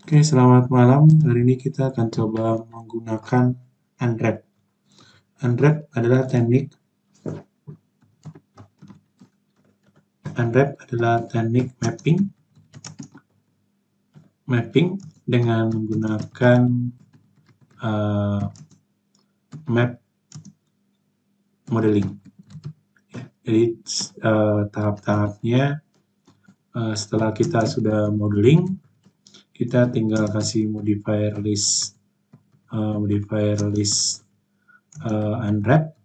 Oke, selamat malam. Hari ini kita akan coba menggunakan unwrap. Unwrap adalah teknik mapping dengan menggunakan map modeling. Jadi tahap-tahapnya setelah kita sudah modeling, kita tinggal kasih modifier list unwrap.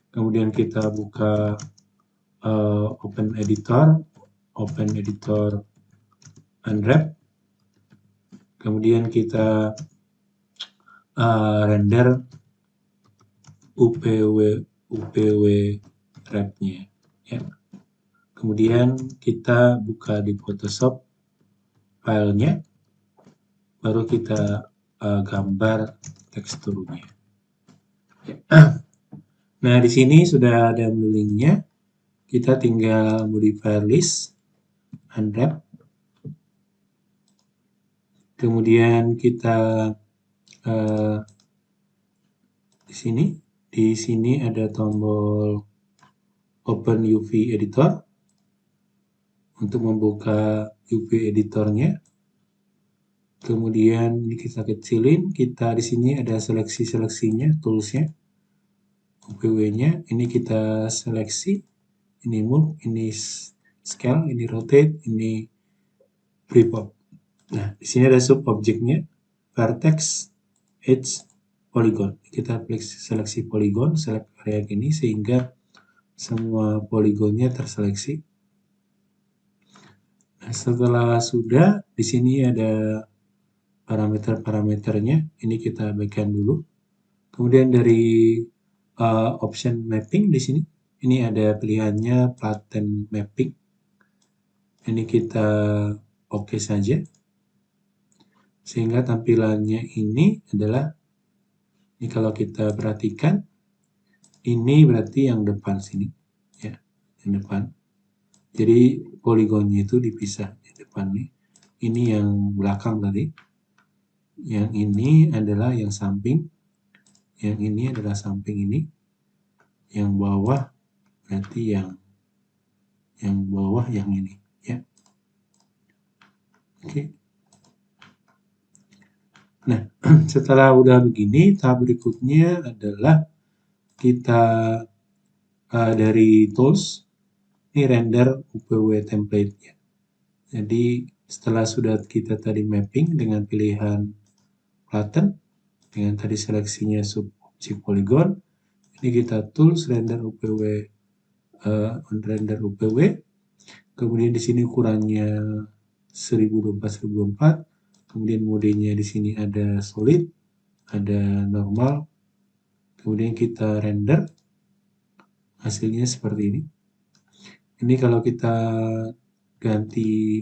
Kemudian kita buka open editor unwrap. Kemudian kita render UPW wrap-nya. Ya. Kemudian kita buka di Photoshop filenya, baru kita gambar teksturnya. Ya. Nah, di sini sudah ada modelingnya. Kita tinggal modifier list unwrap. Kemudian kita di sini ada tombol open UV editor untuk membuka UV editornya. Kemudian ini kita kecilin, kita di sini ada seleksinya, toolsnya, UPW-nya. Ini kita seleksi, ini move, ini scale, ini rotate, ini prepop. Nah, di sini ada sub objeknya, vertex, edge, polygon. Kita klik seleksi polygon, select area ini sehingga semua poligonnya terseleksi. Nah, setelah sudah, di sini ada parameter-parameternya. Ini kita bagikan dulu. Kemudian dari option mapping di sini, ini ada pilihannya pattern mapping. Ini kita oke saja. Sehingga tampilannya ini adalah, ini kalau kita perhatikan, ini berarti yang depan sini, ya, yang depan. Jadi poligonnya itu dipisah di depan nih. Ini yang belakang tadi. Yang ini adalah yang samping. Yang ini adalah samping ini. Yang bawah berarti yang bawah yang ini, ya. Oke. Nah, setelah udah begini, tahap berikutnya adalah kita dari tools ini render UPW template-nya. Jadi setelah sudah kita tadi mapping dengan pilihan pattern, dengan tadi seleksinya subject polygon, ini kita tools render UPW, kemudian di sini ukurannya 1024, kemudian modenya di sini ada solid, ada normal, kemudian kita render, hasilnya seperti ini. Ini kalau kita ganti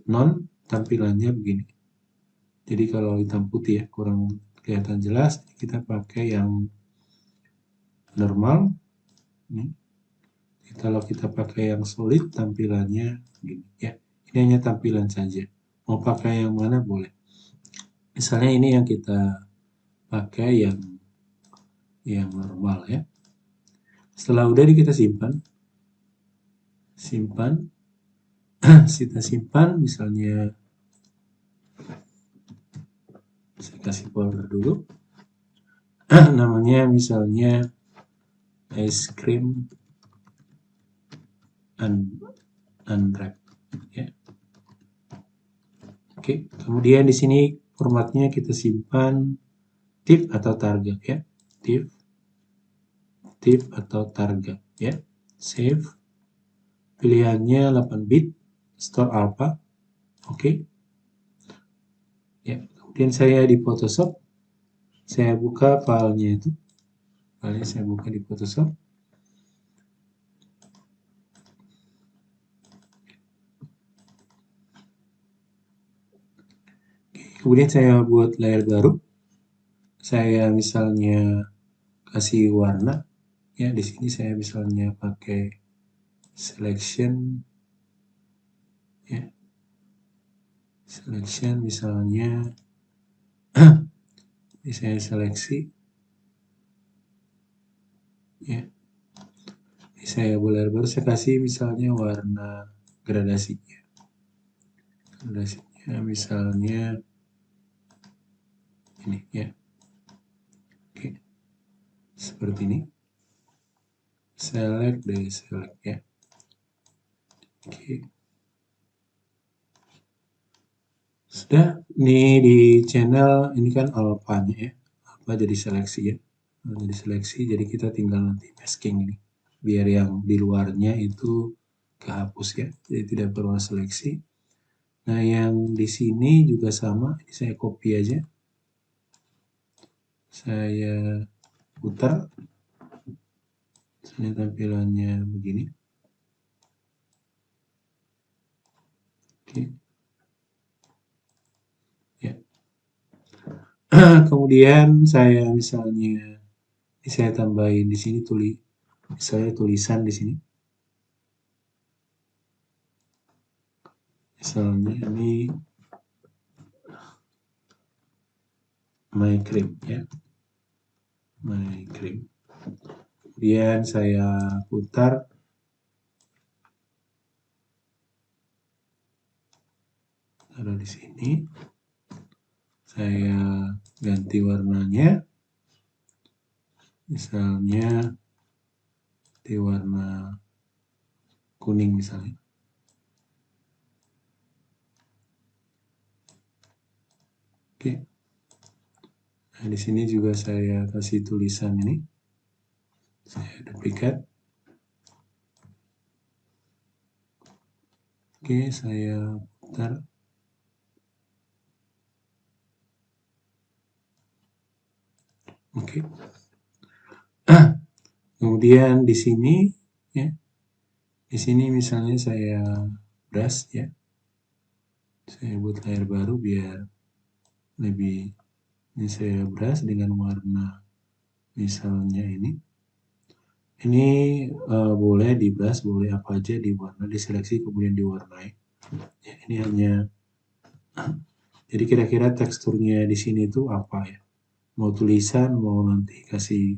non, tampilannya begini. Jadi kalau hitam putih ya kurang kelihatan jelas, kita pakai yang normal. Kalau kita pakai yang solid, tampilannya begini ya. Ini hanya tampilan saja. Mau pakai yang mana boleh. Misalnya ini yang kita pakai yang normal ya. Setelah udah kita simpan. Kita simpan misalnya, saya kasih folder dulu. Namanya misalnya ice cream unwrap ya. Oke, kemudian di sini formatnya kita simpan TIFF atau target ya. TIFF atau target ya. Save. Pilihannya 8 bit, store alpha. Oke. Ya, kemudian saya di Photoshop, saya buka filenya itu. Filenya saya buka di Photoshop. Kemudian saya buat layer baru. Saya misalnya kasih warna. Ya, di sini saya misalnya pakai selection. Ya. selection misalnya ini saya seleksi ya, ini saya boleh baru saya kasih misalnya warna gradasinya misalnya ini ya. Oke, seperti ini. Select ya. Oke. Sudah, ini di channel ini kan alpha-nya ya. Alpha jadi seleksi ya. Jadi seleksi, jadi kita tinggal nanti masking ini. Biar yang di luarnya itu kehapus ya. Jadi tidak perlu seleksi. Nah, yang di sini juga sama. Ini saya copy aja. Saya putar. Ini tampilannya begini. Oke. Ya. Kemudian saya misalnya ini saya tambahin di sini misalnya tulisan di sini. Misalnya ini my cream ya. My cream. Kemudian saya putar. Taruh di sini. Saya ganti warnanya. Misalnya di warna kuning misalnya. Oke. Nah, di sini juga saya kasih tulisan ini. Saya duplikat. Oke, saya putar. Oke. Kemudian di sini ya. Di sini misalnya saya brush ya. Saya buat layer baru biar lebih. Ini saya brush dengan warna misalnya ini. Ini boleh di brush, boleh apa aja diwarna, diseleksi kemudian diwarnai. Ya, ini hanya jadi kira-kira teksturnya di sini itu apa ya? Mau tulisan, mau nanti kasih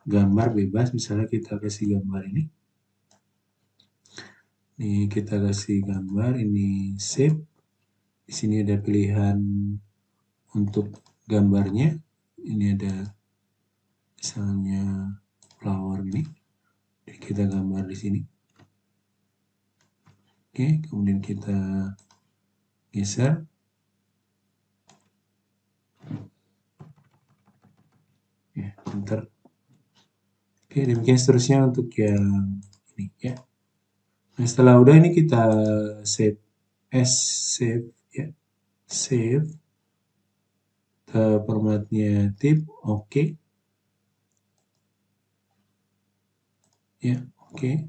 gambar bebas, misalnya kita kasih gambar ini. Ini kita kasih gambar, ini shape. Di sini ada pilihan untuk gambarnya. Ini ada misalnya flower ini. Jadi kita gambar di sini. Oke, kemudian kita geser. Ya, enter. Oke, demikian seterusnya untuk yang ini ya. Nah, setelah udah ini kita save save ya. Save. Formatnya tip, oke. Ya, oke.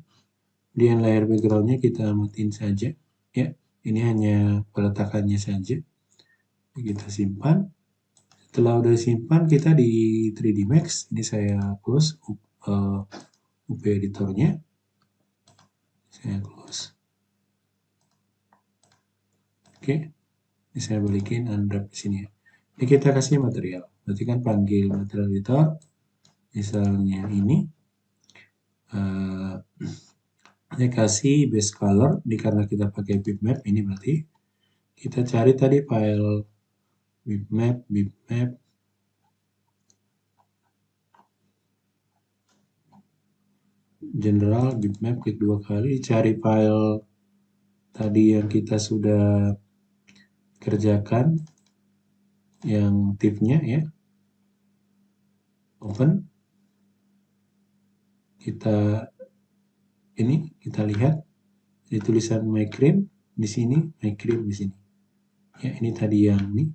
Kemudian layer backgroundnya kita matiin saja. Ya, ini hanya peletakannya saja. Kita simpan. Setelah udah simpan, kita di 3D Max. Ini saya close UV editornya. Saya close. Oke. Ini saya balikin unwrap di sini ya. Ini kita kasih material. Berarti kan panggil material editor. Misalnya ini. Saya kasih base color. Ini karena kita pakai bitmap. Ini berarti kita cari tadi file bitmap. General bitmap, klik 2 kali, cari file tadi yang kita sudah kerjakan, yang tipnya ya, open. Kita lihat di tulisan my cream di sini, my cream di sini. Ya, ini tadi yang ini.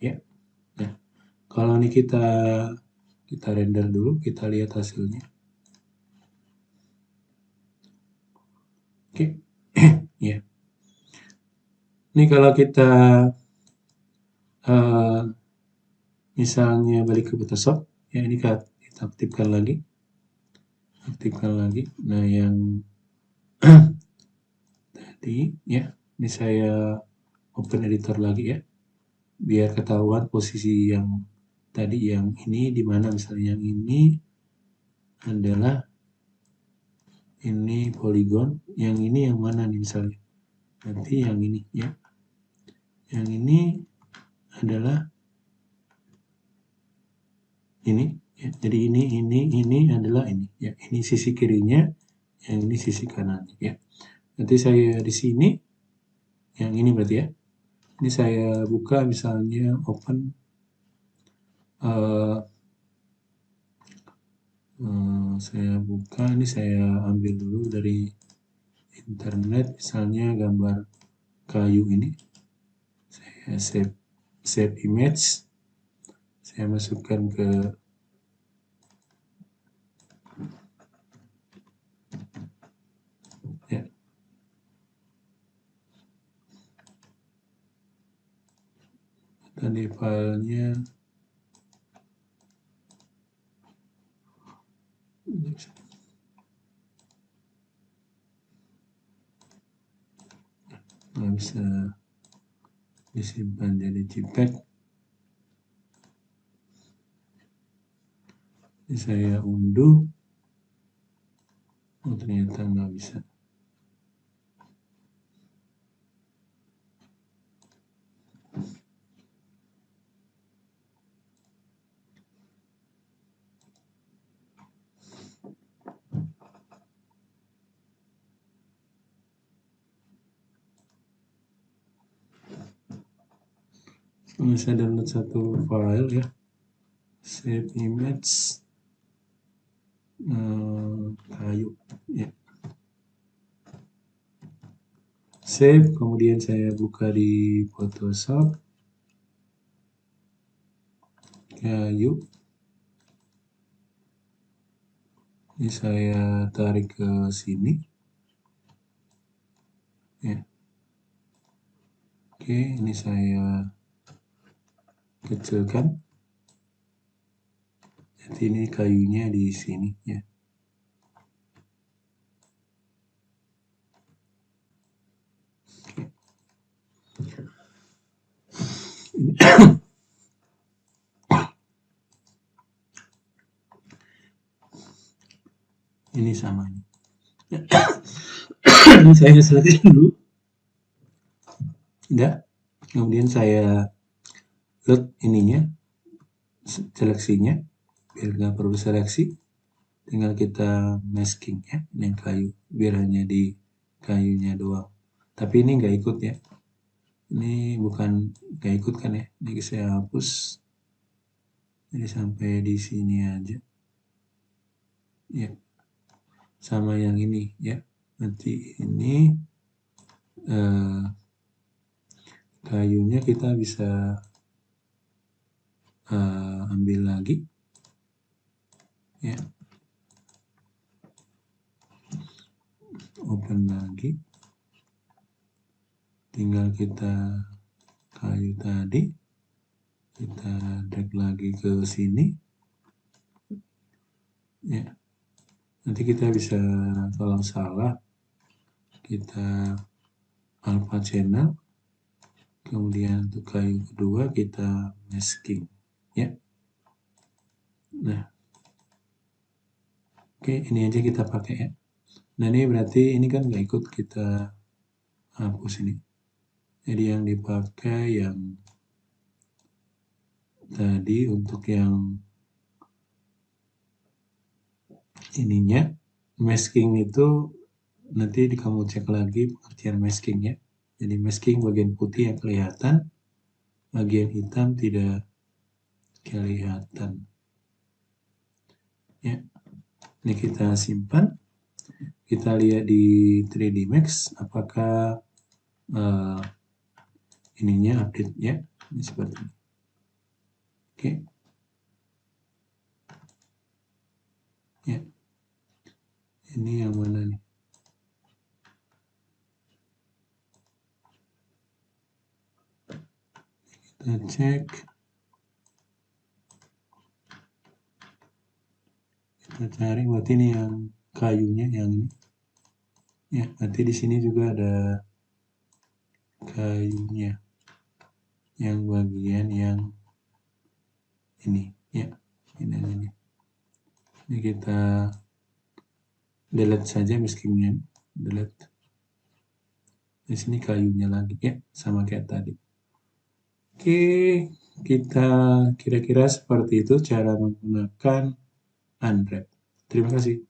Ya. Nah, kalau ini kita render dulu, kita lihat hasilnya. Oke. Ya. Ini kalau kita misalnya balik ke Photoshop, ya ini kita aktifkan lagi. Nah, yang tadi ya Ini saya open editor lagi ya, biar ketahuan posisi yang tadi, yang ini di mana. Misalnya yang ini adalah ini poligon, yang ini yang mana nih misalnya, nanti yang ini ya, yang ini adalah ini ya. Jadi ini adalah ini ya, ini sisi kirinya, yang ini sisi kanannya ya. Nanti saya di sini yang ini berarti ya, ini saya buka misalnya open saya buka, ini saya ambil dulu dari internet misalnya gambar kayu ini, saya save image, saya masukkan ke ya, tadi filenya nggak bisa disimpan jadi JPEG. Ini saya unduh, oh ternyata nggak bisa. Saya download satu file ya, save image kayu ya, save, kemudian saya buka di Photoshop kayu, ini saya tarik ke sini ya. Oke, ini saya kecilkan, jadi ini kayunya di sini ya. Ini sama ini. Ini saya selesai dulu, enggak, kemudian saya load ininya, seleksinya, biar nggak perlu seleksi, tinggal kita masking ya, ini kayu, biar hanya di kayunya doang. Tapi ini nggak ikut ya, ini bukan nggak ikut kan ya, ini saya hapus, jadi sampai di sini aja ya, sama yang ini ya. Nanti ini kayunya kita bisa ambil lagi ya, open lagi, tinggal kita kayu tadi kita drag lagi ke sini ya. Nanti kita bisa, kalau salah kita alpha channel, kemudian untuk kayu kedua kita masking ya. Nah, oke, ini aja kita pakai ya. Nah, ini berarti ini kan nggak ikut, kita hapus ini. Jadi yang dipakai yang tadi, untuk yang ininya masking itu nanti kamu cek lagi pengertian masking ya. Jadi masking bagian putih yang kelihatan, bagian hitam tidak kelihatan ya. Ini kita simpan, kita lihat di 3D Max apakah ininya update ya. Ini seperti ini. Oke ya, ini yang mana nih, kita cek, kita cari, berarti ini yang kayunya yang ini ya. Nanti di sini juga ada kayunya yang bagian yang ini ya, ini kita delete saja meskipun delete. Di sini kayunya lagi ya, sama kayak tadi. Oke, kita kira-kira seperti itu cara menggunakan unwrap. Terima kasih.